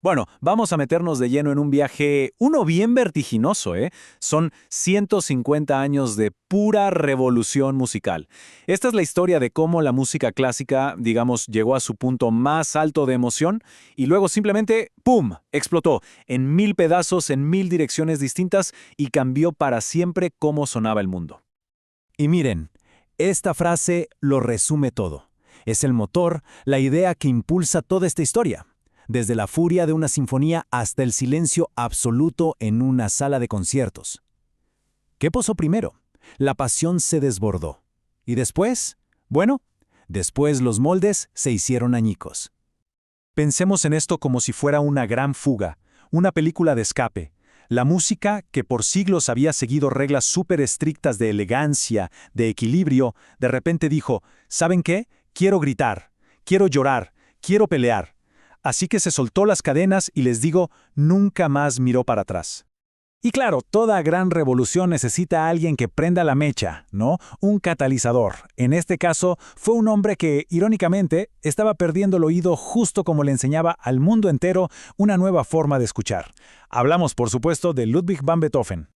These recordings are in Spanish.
Bueno, vamos a meternos de lleno en un viaje, uno bien vertiginoso, ¿eh? Son 150 años de pura revolución musical. Esta es la historia de cómo la música clásica, digamos, llegó a su punto más alto de emoción y luego simplemente, ¡pum!, explotó en 1000 pedazos, en 1000 direcciones distintas y cambió para siempre cómo sonaba el mundo. Y miren, esta frase lo resume todo. Es el motor, la idea que impulsa toda esta historia. Desde la furia de una sinfonía hasta el silencio absoluto en una sala de conciertos. ¿Qué pasó primero? La pasión se desbordó. ¿Y después? Bueno, después los moldes se hicieron añicos. Pensemos en esto como si fuera una gran fuga, una película de escape. La música, que por siglos había seguido reglas súper estrictas de elegancia, de equilibrio, de repente dijo, ¿saben qué? Quiero gritar, quiero llorar, quiero pelear. Así que se soltó las cadenas y les digo, nunca más miró para atrás. Y claro, toda gran revolución necesita a alguien que prenda la mecha, ¿no? Un catalizador. En este caso, fue un hombre que, irónicamente, estaba perdiendo el oído justo como le enseñaba al mundo entero una nueva forma de escuchar. Hablamos, por supuesto, de Ludwig van Beethoven.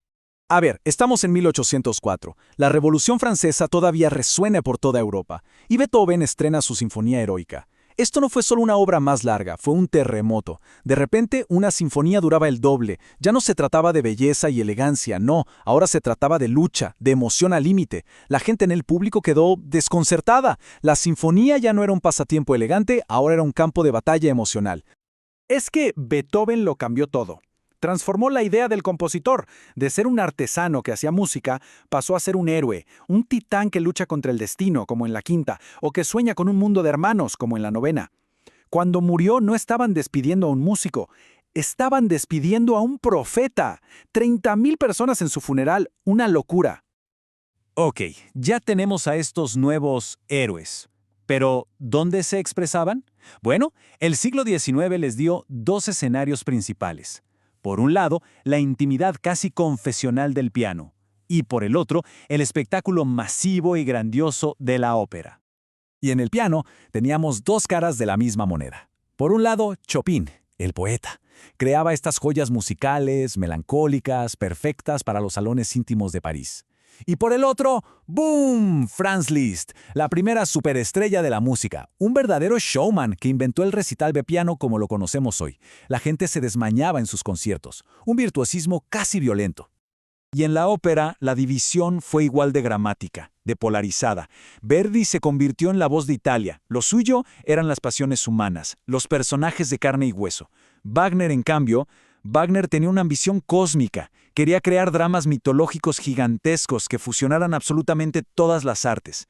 A ver, estamos en 1804. La Revolución Francesa todavía resuena por toda Europa, y Beethoven estrena su Sinfonía Heroica. Esto no fue solo una obra más larga, fue un terremoto. De repente, una sinfonía duraba el doble. Ya no se trataba de belleza y elegancia, no. Ahora se trataba de lucha, de emoción al límite. La gente en el público quedó desconcertada. La sinfonía ya no era un pasatiempo elegante, ahora era un campo de batalla emocional. Es que Beethoven lo cambió todo. Transformó la idea del compositor. De ser un artesano que hacía música, pasó a ser un héroe, un titán que lucha contra el destino, como en la quinta, o que sueña con un mundo de hermanos, como en la novena. Cuando murió no estaban despidiendo a un músico, estaban despidiendo a un profeta. 30,000 personas en su funeral, una locura. Ok, ya tenemos a estos nuevos héroes. Pero, ¿dónde se expresaban? Bueno, el siglo XIX les dio dos escenarios principales. Por un lado, la intimidad casi confesional del piano, y por el otro, el espectáculo masivo y grandioso de la ópera. Y en el piano teníamos dos caras de la misma moneda. Por un lado, Chopin, el poeta. Creaba estas joyas musicales, melancólicas, perfectas para los salones íntimos de París. Y por el otro, ¡boom!, Franz Liszt, la primera superestrella de la música, un verdadero showman que inventó el recital de piano como lo conocemos hoy. La gente se desmayaba en sus conciertos, un virtuosismo casi violento. Y en la ópera, la división fue igual de dramática, de polarizada. Verdi se convirtió en la voz de Italia. Lo suyo eran las pasiones humanas, los personajes de carne y hueso. Wagner, en cambio, Wagner tenía una ambición cósmica. Quería crear dramas mitológicos gigantescos que fusionaran absolutamente todas las artes.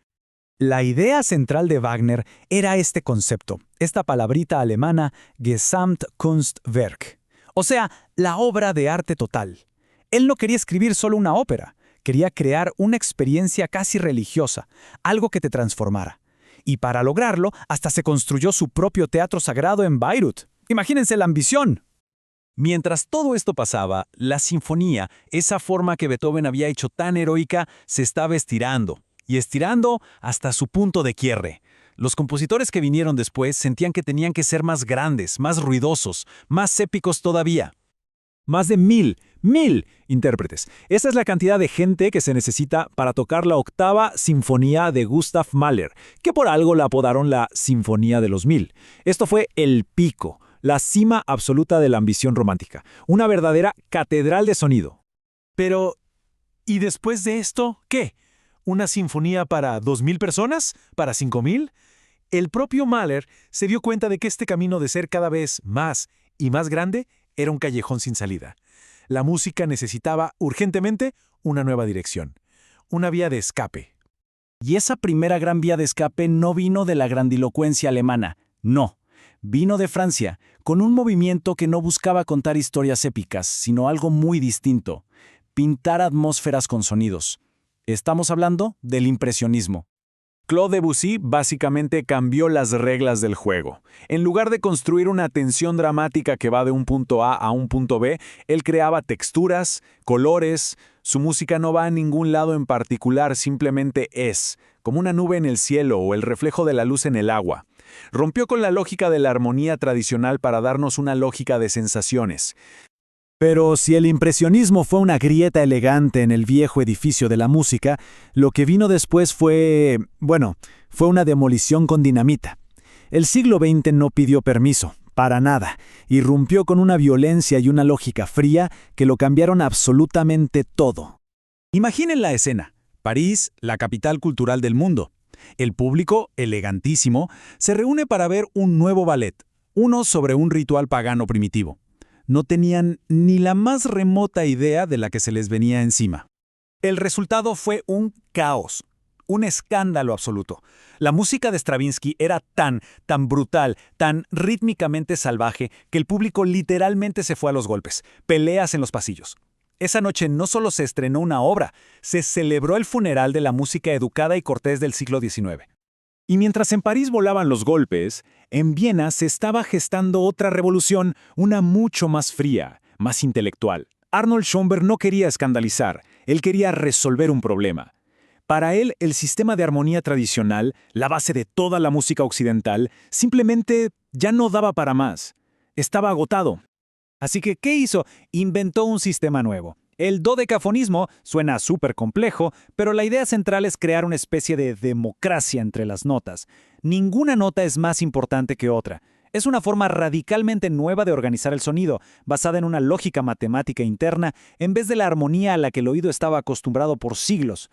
La idea central de Wagner era este concepto, esta palabrita alemana Gesamtkunstwerk, o sea, la obra de arte total. Él no quería escribir solo una ópera, quería crear una experiencia casi religiosa, algo que te transformara. Y para lograrlo, hasta se construyó su propio teatro sagrado en Bayreuth. Imagínense la ambición. Mientras todo esto pasaba, la sinfonía, esa forma que Beethoven había hecho tan heroica, se estaba estirando, y estirando hasta su punto de quiebre. Los compositores que vinieron después sentían que tenían que ser más grandes, más ruidosos, más épicos todavía. Más de 1000 intérpretes. Esa es la cantidad de gente que se necesita para tocar la octava sinfonía de Gustav Mahler, que por algo la apodaron la Sinfonía de los 1000. Esto fue el pico, la cima absoluta de la ambición romántica, una verdadera catedral de sonido. Pero, ¿y después de esto, qué? ¿Una sinfonía para 2000 personas? ¿Para 5000? El propio Mahler se dio cuenta de que este camino de ser cada vez más y más grande era un callejón sin salida. La música necesitaba urgentemente una nueva dirección, una vía de escape. Y esa primera gran vía de escape no vino de la grandilocuencia alemana, no. Vino de Francia, con un movimiento que no buscaba contar historias épicas, sino algo muy distinto, pintar atmósferas con sonidos. Estamos hablando del impresionismo. Claude Debussy básicamente cambió las reglas del juego. En lugar de construir una tensión dramática que va de un punto A un punto B, él creaba texturas, colores. Su música no va a ningún lado en particular, simplemente es, como una nube en el cielo o el reflejo de la luz en el agua. Rompió con la lógica de la armonía tradicional para darnos una lógica de sensaciones. Pero si el impresionismo fue una grieta elegante en el viejo edificio de la música, lo que vino después fue una demolición con dinamita. El siglo XX no pidió permiso, para nada, irrumpió con una violencia y una lógica fría que lo cambiaron absolutamente todo. Imaginen la escena. París, la capital cultural del mundo. El público, elegantísimo, se reúne para ver un nuevo ballet, uno sobre un ritual pagano primitivo. No tenían ni la más remota idea de la que se les venía encima. El resultado fue un caos, un escándalo absoluto. La música de Stravinsky era tan brutal, tan rítmicamente salvaje, que el público literalmente se fue a los golpes, peleas en los pasillos. Esa noche no solo se estrenó una obra, se celebró el funeral de la música educada y cortés del siglo XIX. Y mientras en París volaban los golpes, en Viena se estaba gestando otra revolución, una mucho más fría, más intelectual. Arnold Schoenberg no quería escandalizar, él quería resolver un problema. Para él, el sistema de armonía tradicional, la base de toda la música occidental, simplemente ya no daba para más. Estaba agotado. Así que, ¿qué hizo? Inventó un sistema nuevo. El dodecafonismo suena súper complejo, pero la idea central es crear una especie de democracia entre las notas. Ninguna nota es más importante que otra. Es una forma radicalmente nueva de organizar el sonido, basada en una lógica matemática interna, en vez de la armonía a la que el oído estaba acostumbrado por siglos.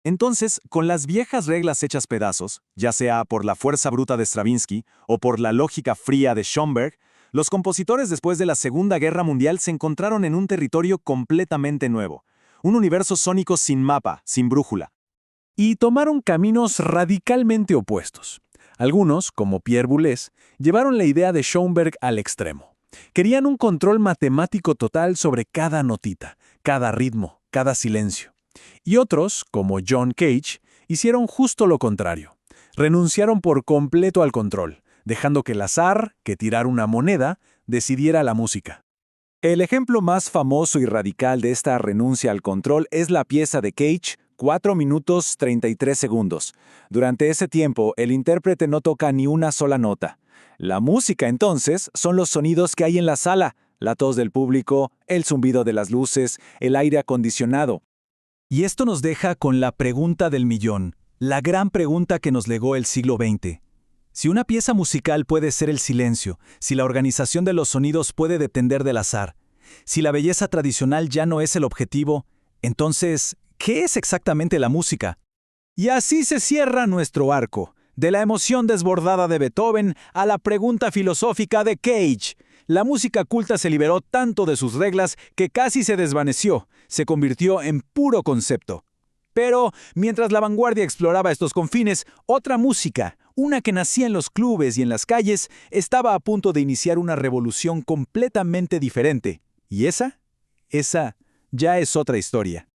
Entonces, con las viejas reglas hechas pedazos, ya sea por la fuerza bruta de Stravinsky o por la lógica fría de Schoenberg, los compositores después de la Segunda Guerra Mundial se encontraron en un territorio completamente nuevo, un universo sónico sin mapa, sin brújula. Y tomaron caminos radicalmente opuestos. Algunos, como Pierre Boulez, llevaron la idea de Schoenberg al extremo. Querían un control matemático total sobre cada notita, cada ritmo, cada silencio. Y otros, como John Cage, hicieron justo lo contrario. Renunciaron por completo al control, dejando que el azar, que tirar una moneda, decidiera la música. El ejemplo más famoso y radical de esta renuncia al control es la pieza de Cage, 4 minutos 33 segundos. Durante ese tiempo, el intérprete no toca ni una sola nota. La música, entonces, son los sonidos que hay en la sala, la tos del público, el zumbido de las luces, el aire acondicionado. Y esto nos deja con la pregunta del millón, la gran pregunta que nos legó el siglo XX. Si una pieza musical puede ser el silencio, si la organización de los sonidos puede depender del azar, si la belleza tradicional ya no es el objetivo, entonces, ¿qué es exactamente la música? Y así se cierra nuestro arco, de la emoción desbordada de Beethoven a la pregunta filosófica de Cage. La música culta se liberó tanto de sus reglas que casi se desvaneció, se convirtió en puro concepto. Pero, mientras la vanguardia exploraba estos confines, otra música, una que nacía en los clubes y en las calles, estaba a punto de iniciar una revolución completamente diferente. ¿Y esa ya es otra historia.